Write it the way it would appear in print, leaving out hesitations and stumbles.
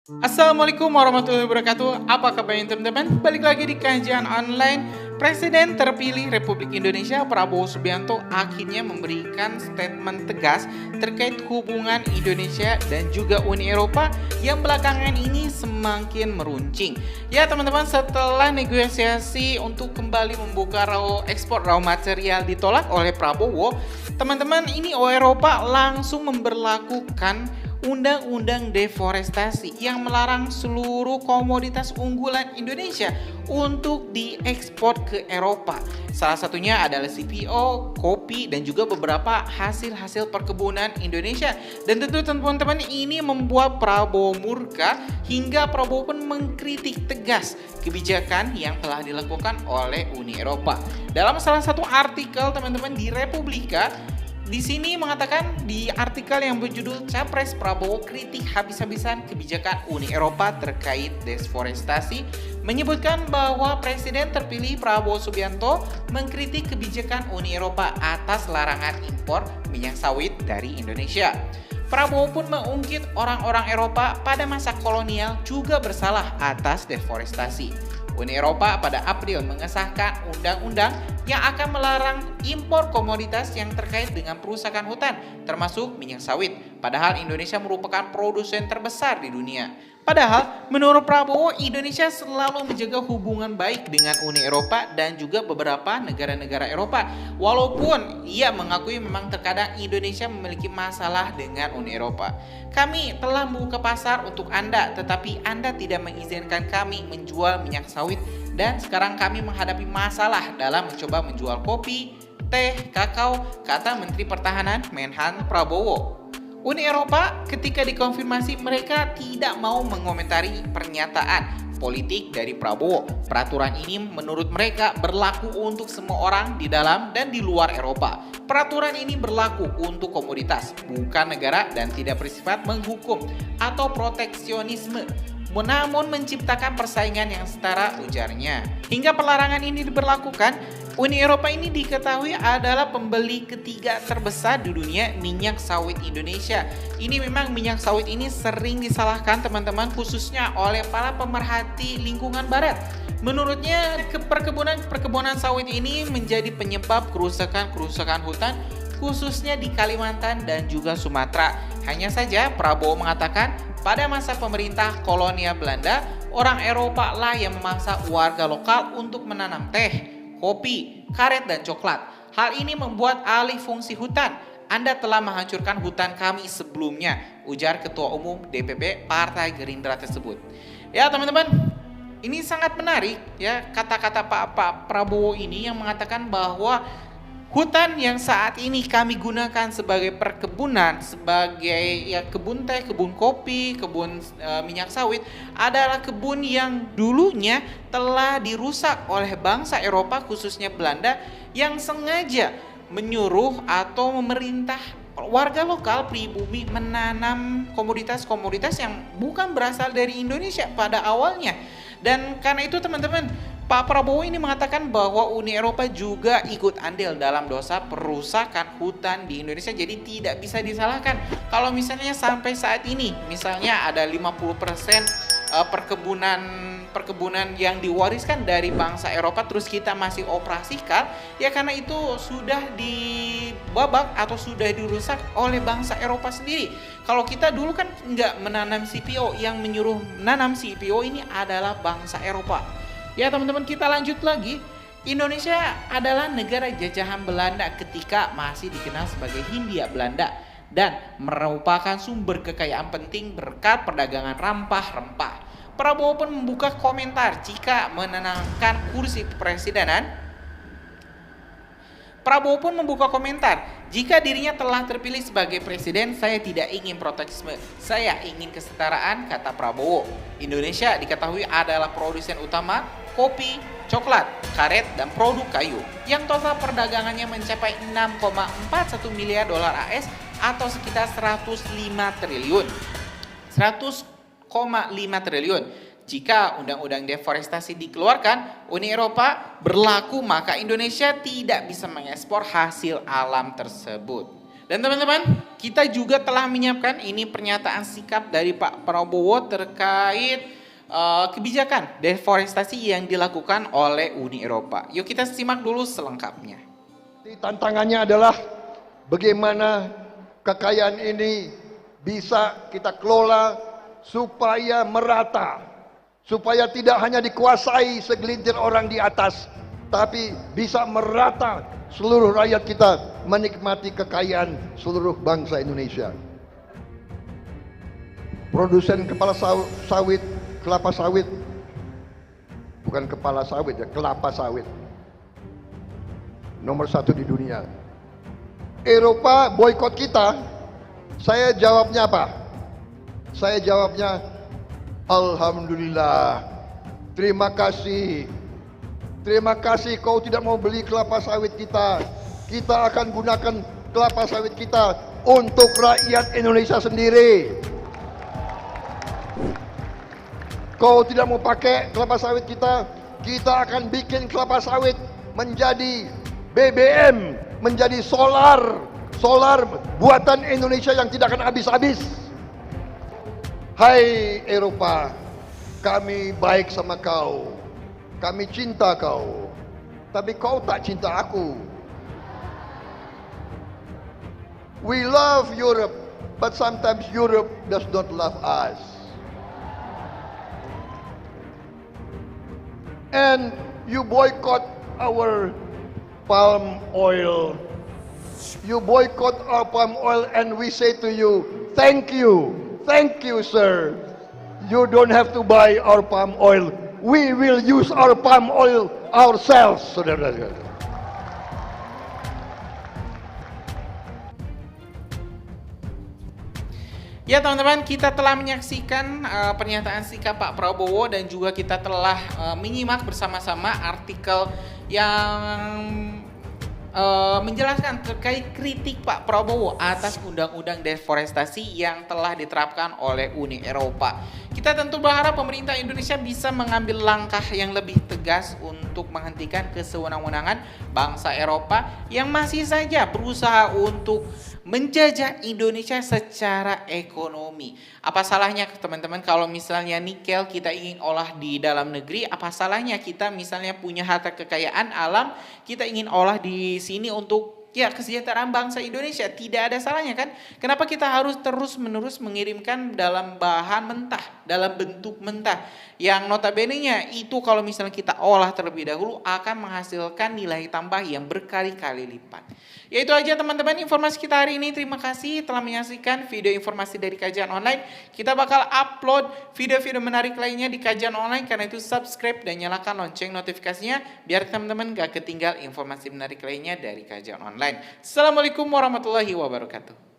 Assalamualaikum warahmatullahi wabarakatuh. Apa kabarnya teman-teman? Balik lagi di kajian online. Presiden terpilih Republik Indonesia Prabowo Subianto akhirnya memberikan statement tegas terkait hubungan Indonesia dan juga Uni Eropa yang belakangan ini semakin meruncing. Ya teman-teman, setelah negosiasi untuk kembali membuka ekspor raw material ditolak oleh Prabowo, teman-teman ini Eropa langsung memberlakukan Undang-Undang Deforestasi yang melarang seluruh komoditas unggulan Indonesia untuk diekspor ke Eropa. Salah satunya adalah CPO, kopi, dan juga beberapa hasil-hasil perkebunan Indonesia. Dan tentu teman-teman ini membuat Prabowo murka hingga Prabowo pun mengkritik tegas kebijakan yang telah dilakukan oleh Uni Eropa. Dalam salah satu artikel teman-teman di Republika, di sini mengatakan di artikel yang berjudul Capres Prabowo kritik habis-habisan kebijakan Uni Eropa terkait deforestasi, menyebutkan bahwa Presiden terpilih Prabowo Subianto mengkritik kebijakan Uni Eropa atas larangan impor minyak sawit dari Indonesia. Prabowo pun mengungkit orang-orang Eropa pada masa kolonial juga bersalah atas deforestasi. Uni Eropa pada April mengesahkan undang-undang yang akan melarang impor komoditas yang terkait dengan perusakan hutan, termasuk minyak sawit. Padahal Indonesia merupakan produsen terbesar di dunia. Padahal menurut Prabowo, Indonesia selalu menjaga hubungan baik dengan Uni Eropa dan juga beberapa negara-negara Eropa. Walaupun ia mengakui memang terkadang Indonesia memiliki masalah dengan Uni Eropa. Kami telah membuka pasar untuk Anda, tetapi Anda tidak mengizinkan kami menjual minyak sawit dan sekarang kami menghadapi masalah dalam mencoba menjual kopi, teh, kakao, kata Menteri Pertahanan Menhan Prabowo. Uni Eropa ketika dikonfirmasi mereka tidak mau mengomentari pernyataan politik dari Prabowo. Peraturan ini menurut mereka berlaku untuk semua orang di dalam dan di luar Eropa. Peraturan ini berlaku untuk komoditas, bukan negara dan tidak bersifat menghukum atau proteksionisme, namun menciptakan persaingan yang setara, ujarnya. Hingga pelarangan ini diberlakukan, Uni Eropa ini diketahui adalah pembeli ketiga terbesar di dunia minyak sawit Indonesia. Ini memang minyak sawit ini sering disalahkan teman-teman, khususnya oleh para pemerhati lingkungan barat. Menurutnya perkebunan sawit ini menjadi penyebab kerusakan hutan khususnya di Kalimantan dan juga Sumatera. Hanya saja Prabowo mengatakan pada masa pemerintah kolonial Belanda, orang Eropa lah yang memaksa warga lokal untuk menanam teh, kopi, karet, dan coklat. Hal ini membuat alih fungsi hutan. Anda telah menghancurkan hutan kami sebelumnya, ujar Ketua Umum DPP Partai Gerindra tersebut. Ya teman-teman, ini sangat menarik ya kata-kata Pak Prabowo ini yang mengatakan bahwa hutan yang saat ini kami gunakan sebagai perkebunan, sebagai ya kebun teh, kebun kopi, kebun minyak sawit adalah kebun yang dulunya telah dirusak oleh bangsa Eropa khususnya Belanda yang sengaja menyuruh atau memerintah warga lokal pribumi menanam komoditas-komoditas yang bukan berasal dari Indonesia pada awalnya. Dan karena itu teman-teman, Pak Prabowo ini mengatakan bahwa Uni Eropa juga ikut andil dalam dosa perusakan hutan di Indonesia, jadi tidak bisa disalahkan. Kalau misalnya sampai saat ini, misalnya ada 50% perkebunan yang diwariskan dari bangsa Eropa terus kita masih operasikan, ya karena itu sudah dibabak atau sudah dirusak oleh bangsa Eropa sendiri. Kalau kita dulu kan nggak menanam CPO, yang menyuruh menanam CPO ini adalah bangsa Eropa. Ya teman-teman, kita lanjut lagi. Indonesia adalah negara jajahan Belanda ketika masih dikenal sebagai Hindia Belanda dan merupakan sumber kekayaan penting berkat perdagangan rempah-rempah. Prabowo pun membuka komentar jika menenangkan kursi presidenan. Prabowo pun membuka komentar, jika dirinya telah terpilih sebagai presiden, saya tidak ingin proteksionisme, saya ingin kesetaraan, kata Prabowo. Indonesia diketahui adalah produsen utama kopi, coklat, karet, dan produk kayu, yang total perdagangannya mencapai 6,41 miliar dolar AS atau sekitar 105 triliun. 100,5 triliun. Jika undang-undang deforestasi dikeluarkan, Uni Eropa berlaku, maka Indonesia tidak bisa mengekspor hasil alam tersebut. Dan teman-teman, kita juga telah menyiapkan ini pernyataan sikap dari Pak Prabowo terkait kebijakan deforestasi yang dilakukan oleh Uni Eropa. Yuk kita simak dulu selengkapnya. Tantangannya adalah bagaimana kekayaan ini bisa kita kelola supaya merata, supaya tidak hanya dikuasai segelintir orang di atas, tapi bisa merata seluruh rakyat kita menikmati kekayaan seluruh bangsa Indonesia. Produsen kelapa sawit, bukan kepala sawit ya, kelapa sawit, nomor 1 di dunia. Eropa boikot kita. Saya jawabnya apa? Saya jawabnya, alhamdulillah, terima kasih. Terima kasih kau tidak mau beli kelapa sawit kita. Kita akan gunakan kelapa sawit kita untuk rakyat Indonesia sendiri. Kau tidak mau pakai kelapa sawit kita, kita akan bikin kelapa sawit menjadi BBM, menjadi solar buatan Indonesia yang tidak akan habis-habis. Hai Eropa, kami baik sama kau, kami cinta kau, tapi kau tak cinta aku. We love Europe, but sometimes Europe does not love us. And you boycott our palm oil. You boycott our palm oil and we say to you, thank you, sir. You don't have to buy our palm oil. We will use our palm oil ourselves, saudara-saudara. Ya teman-teman, kita telah menyaksikan pernyataan sikap Pak Prabowo dan juga kita telah menyimak bersama-sama artikel yang menjelaskan terkait kritik Pak Prabowo atas undang-undang deforestasi yang telah diterapkan oleh Uni Eropa. Kita tentu berharap pemerintah Indonesia bisa mengambil langkah yang lebih tegas untuk menghentikan kesewenang-wenangan bangsa Eropa yang masih saja berusaha untuk menjajah Indonesia secara ekonomi. Apa salahnya teman-teman kalau misalnya nikel kita ingin olah di dalam negeri? Apa salahnya kita misalnya punya harta kekayaan alam, kita ingin olah di sini untuk kesejahteraan bangsa Indonesia? Tidak ada salahnya kan? Kenapa kita harus terus-menerus mengirimkan dalam bahan mentah, dalam bentuk mentah yang notabene-nya itu kalau misalnya kita olah terlebih dahulu akan menghasilkan nilai tambah yang berkali-kali lipat. Ya itu aja teman-teman informasi kita hari ini. Terima kasih telah menyaksikan video informasi dari Kajian Online. Kita bakal upload video-video menarik lainnya di Kajian Online. Karena itu subscribe dan nyalakan lonceng notifikasinya biar teman-teman gak ketinggal informasi menarik lainnya dari Kajian Online. Assalamualaikum warahmatullahi wabarakatuh.